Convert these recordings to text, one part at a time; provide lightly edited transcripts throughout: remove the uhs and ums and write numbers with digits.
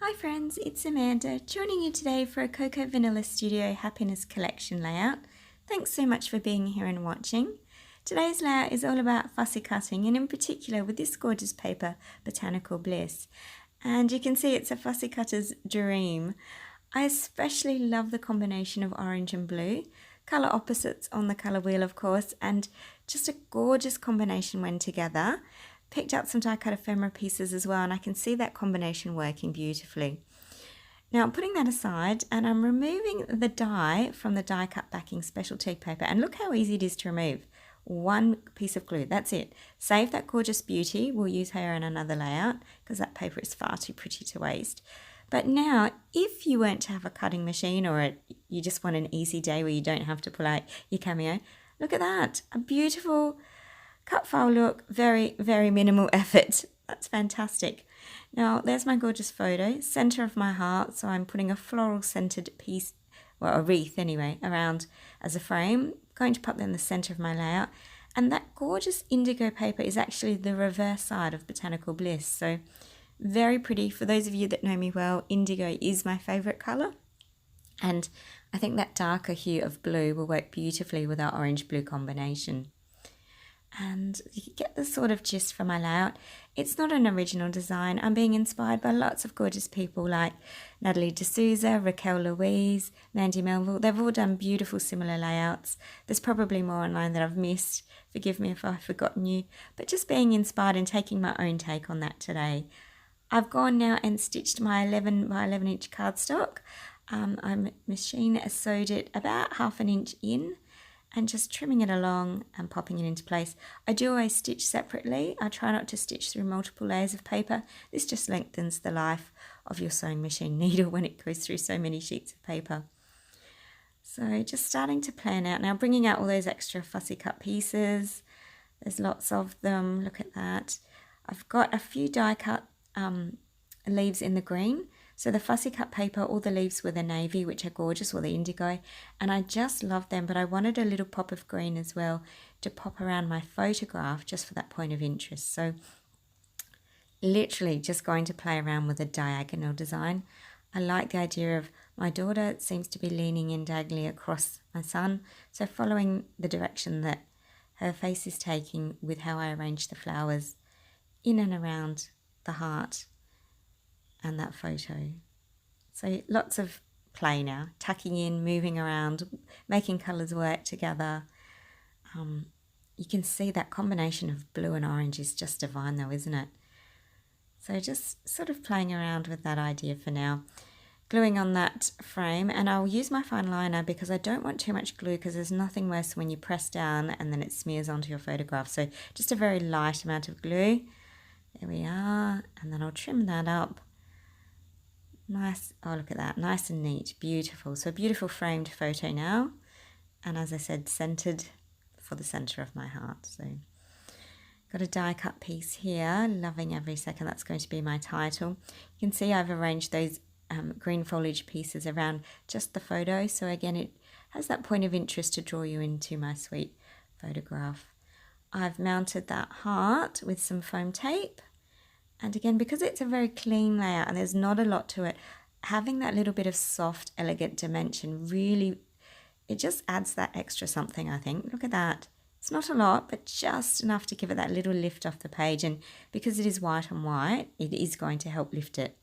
Hi friends, it's Amanda joining you today for a Cocoa Vanilla Studio Happiness Collection layout. Thanks so much for being here and watching. Today's layout is all about fussy cutting and in particular with this gorgeous paper, Botanical Bliss. And you can see it's a fussy cutter's dream. I especially love the combination of orange and blue, colour opposites on the colour wheel of course, and just a gorgeous combination when together. Picked up some die cut ephemera pieces as well, and I can see that combination working beautifully. Now I'm putting that aside and I'm removing the die from the die cut backing specialty paper, and look how easy it is to remove. One piece of glue, that's it. Save that gorgeous beauty. We'll use her in another layout because that paper is far too pretty to waste. But now, if you weren't to have a cutting machine or you just want an easy day where you don't have to pull out your Cameo, look at that, a beautiful cut file look, very, very minimal effort. That's fantastic. Now, there's my gorgeous photo, center of my heart. So I'm putting a floral scented piece, well, a wreath anyway, around as a frame. Going to pop that in the center of my layout. And that gorgeous indigo paper is actually the reverse side of Botanical Bliss. So very pretty. For those of you that know me well, indigo is my favorite color. And I think that darker hue of blue will work beautifully with our orange-blue combination. And you get the sort of gist from my layout. It's not an original design. I'm being inspired by lots of gorgeous people like Natalie D'Souza, Raquel Louise, Mandy Melville. They've all done beautiful similar layouts. There's probably more online that I've missed. Forgive me if I've forgotten you. But just being inspired and taking my own take on that today. I've gone now and stitched my 11 by 11 inch cardstock. I machine sewed it about ½ inch in, and just trimming it along and popping it into place. I do always stitch separately. I try not to stitch through multiple layers of paper. This just lengthens the life of your sewing machine needle when it goes through so many sheets of paper. So just starting to plan out now, bringing out all those extra fussy cut pieces. There's lots of them, look at that. I've got a few die cut leaves in the green. So the fussy cut paper, all the leaves were the navy, which are gorgeous, or the indigo, and I just love them, but I wanted a little pop of green as well to pop around my photograph just for that point of interest. So literally just going to play around with a diagonal design. I like the idea of my daughter seems to be leaning in diagonally across my son, so following the direction that her face is taking with how I arrange the flowers in and around the heart and that photo. So lots of play now, tucking in, moving around, making colours work together. You can see that combination of blue and orange is just divine though, isn't it? So just sort of playing around with that idea for now. Gluing on that frame, and I'll use my fine liner because I don't want too much glue, because there's nothing worse when you press down and then it smears onto your photograph. So just a very light amount of glue. There we are, and then I'll trim that up. Nice, oh look at that, nice and neat, beautiful. So a beautiful framed photo now. And as I said, centered for the center of my heart. So got a die cut piece here, loving every second. That's going to be my title. You can see I've arranged those green foliage pieces around just the photo. So again, it has that point of interest to draw you into my sweet photograph. I've mounted that heart with some foam tape. And again, because it's a very clean layout and there's not a lot to it, having that little bit of soft, elegant dimension really, it just adds that extra something, I think. Look at that. It's not a lot, but just enough to give it that little lift off the page. And because it is white on white, it is going to help lift it.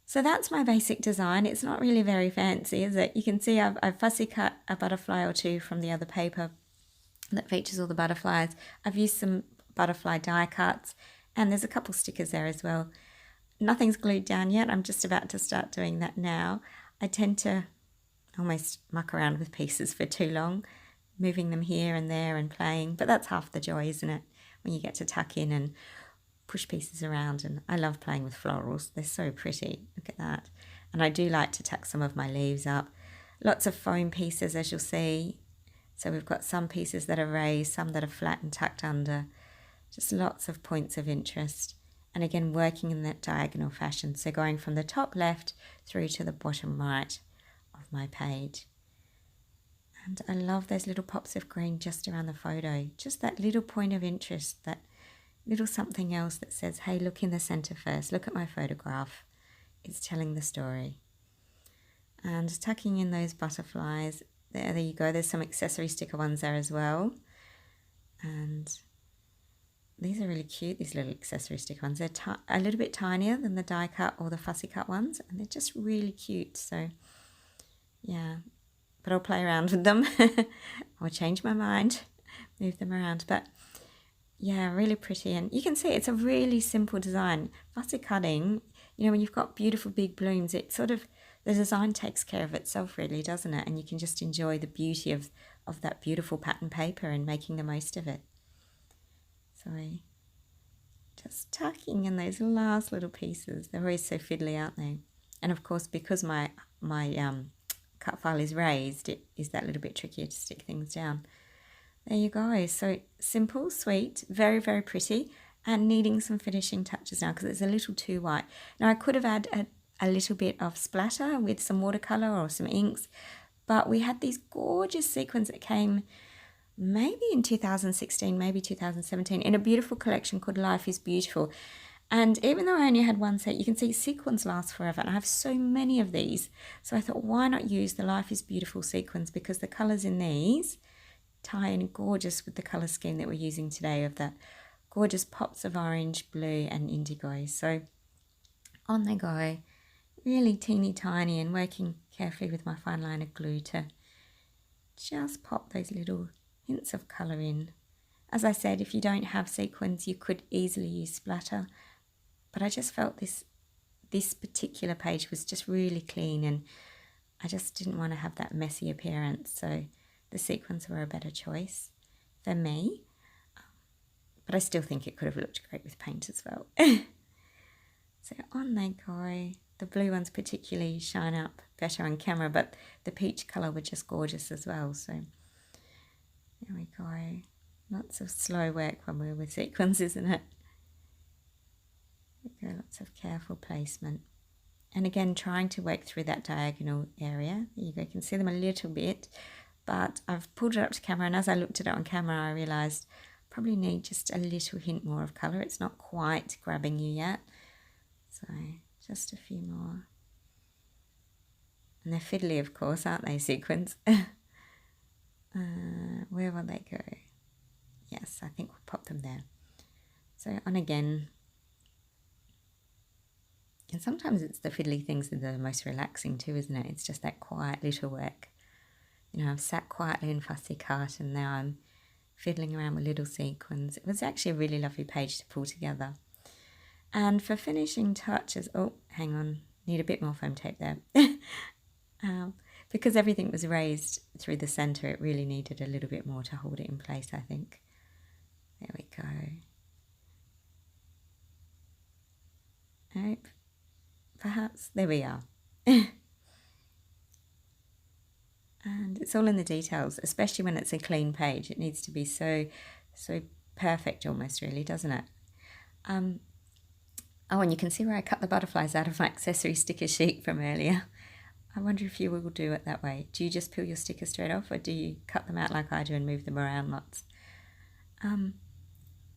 So that's my basic design. It's not really very fancy, is it? You can see I've fussy cut a butterfly or two from the other paper that features all the butterflies. I've used some butterfly die cuts. And there's a couple stickers there as well. Nothing's glued down yet. I'm just about to start doing that now. I tend to almost muck around with pieces for too long, moving them here and there and playing. But that's half the joy, isn't it? When you get to tuck in and push pieces around. And I love playing with florals. They're so pretty. Look at that. And I do like to tuck some of my leaves up. Lots of foam pieces, as you'll see. So we've got some pieces that are raised, some that are flat and tucked under. Just lots of points of interest, and again working in that diagonal fashion, so going from the top left through to the bottom right of my page. And I love those little pops of green just around the photo, just that little point of interest, that little something else that says, hey, look in the center first, look at my photograph. it's telling the story. And tucking in those butterflies, there you go, there's some accessory sticker ones there as well. And these are really cute, these little accessory sticker ones. They're a little bit tinier than the die cut or the fussy cut ones, and they're just really cute. So yeah, but I'll play around with them. I'll change my mind, move them around. But yeah, really pretty. And you can see it's a really simple design. Fussy cutting, you know, when you've got beautiful big blooms, it sort of, the design takes care of itself really, doesn't it? And you can just enjoy the beauty of that beautiful pattern paper and making the most of it. So just tucking in those last little pieces. They're always so fiddly, aren't they? And of course, because my cut file is raised, it is that little bit trickier to stick things down. There you go. So simple, sweet, very, very pretty, and needing some finishing touches now because it's a little too white. Now I could have added a little bit of splatter with some watercolour or some inks, but we had these gorgeous sequins that came maybe in 2016, maybe 2017, in a beautiful collection called Life is Beautiful. And even though I only had one set, you can see sequins last forever, and I have so many of these. So I thought, why not use the Life is Beautiful sequins, because the colours in these tie in gorgeous with the colour scheme that we're using today of that gorgeous pops of orange, blue and indigo. So on they go, really teeny tiny, and working carefully with my fine liner glue to just pop those little hints of colour in. As I said, if you don't have sequins, you could easily use splatter, but I just felt this particular page was just really clean, and I just didn't want to have that messy appearance, so the sequins were a better choice for me. But I still think it could have looked great with paint as well. So on they go. The blue ones particularly shine up better on camera, but the peach colour were just gorgeous as well. So there we go. Lots of slow work when we're with sequins, isn't it? There we go, lots of careful placement. And again, trying to work through that diagonal area. There you go, you can see them a little bit, but I've pulled it up to camera, and as I looked at it on camera, I realised I probably need just a little hint more of colour. It's not quite grabbing you yet. So just a few more. And they're fiddly, of course, aren't they, sequins? Where will they go? Yes, I think we'll pop them there. So on again. And sometimes it's the fiddly things that are the most relaxing too, isn't it? It's just that quiet little work. You know, I've sat quietly in Fussy cut, and now I'm fiddling around with little sequins. It was actually a really lovely page to pull together. And for finishing touches, oh, hang on, need a bit more foam tape there. Because everything was raised through the centre, it really needed a little bit more to hold it in place, I think. There we go. Nope. Perhaps, there we are. And it's all in the details, especially when it's a clean page. It needs to be so perfect almost, really, doesn't it? Oh, and you can see where I cut the butterflies out of my accessory sticker sheet from earlier. I wonder if you will do it that way. Do you just peel your stickers straight off, or do you cut them out like I do and move them around lots? On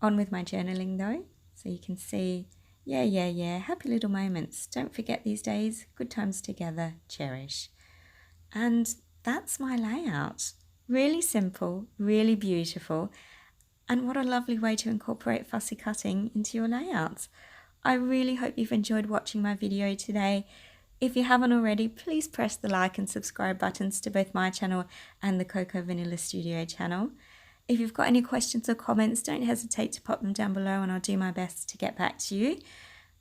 with my journaling though, so you can see, yeah, happy little moments. Don't forget these days, good times together, cherish. And that's my layout. Really simple, really beautiful, and what a lovely way to incorporate fussy cutting into your layouts. I really hope you've enjoyed watching my video today. If you haven't already, please press the like and subscribe buttons to both my channel and the Coco Vanilla Studio channel. If you've got any questions or comments, don't hesitate to pop them down below, and I'll do my best to get back to you.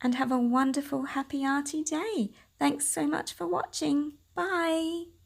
And have a wonderful, happy, arty day. Thanks so much for watching. Bye.